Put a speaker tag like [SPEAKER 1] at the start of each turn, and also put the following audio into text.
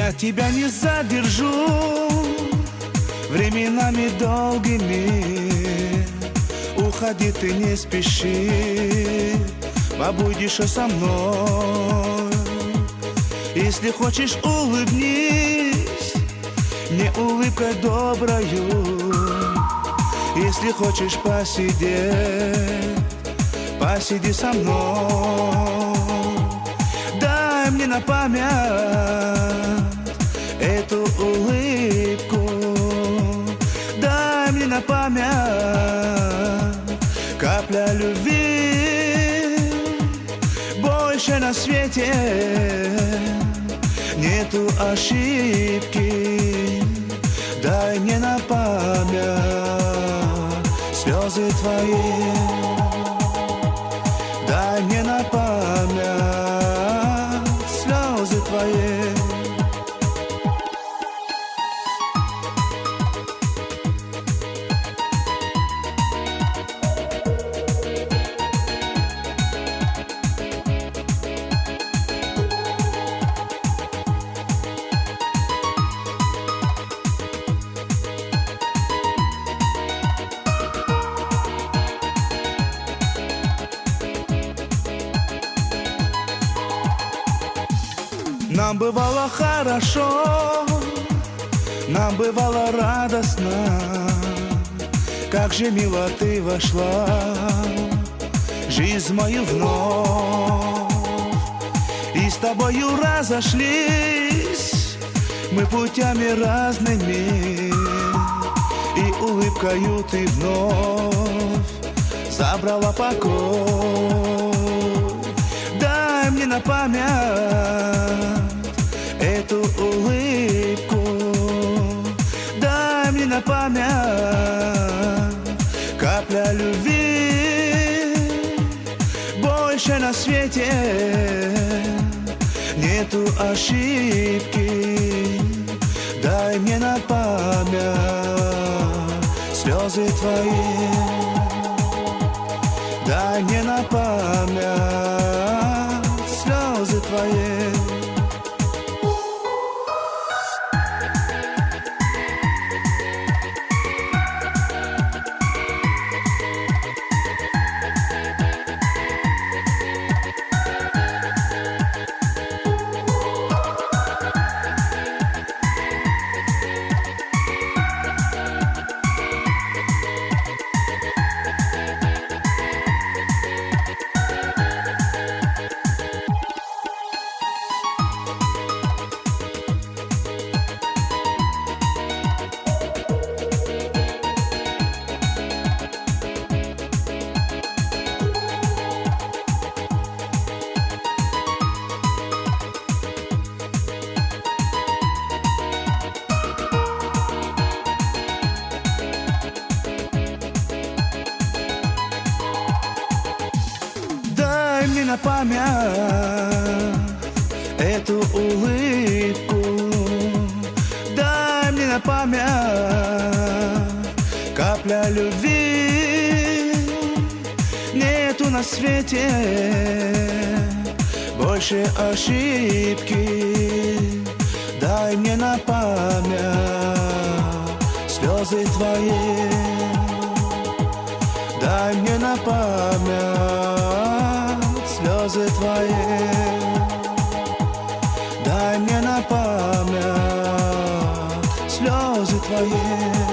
[SPEAKER 1] Я тебя не задержу временами долгими. Уходи, ты не спеши, побудь еще со мной. Если хочешь, улыбнись мне улыбкой доброю. Если хочешь посидеть, посиди со мной. Дай мне на память эту улыбку. Дай мне на память капля любви. Больше на свете нету ошибки. Дай мне на память слезы твои. Дай мне на память слезы твои. Нам бывало хорошо, нам бывало радостно. Как же мило ты вошла в жизнь мою вновь. И с тобою разошлись мы путями разными. И улыбкою ты вновь забрала покой. Дай мне на память эту улыбку. Дай мне на память капля любви. Больше на свете нету ошибки. Дай мне на память слезы твои. Дай мне на память слезы твои. Дай мне на память эту улыбку. Дай мне на память капля любви. Нету на свете больше ошибки. Дай мне на память слезы твои. Дай мне на память слезы твои. Дай мне на память слезы твои.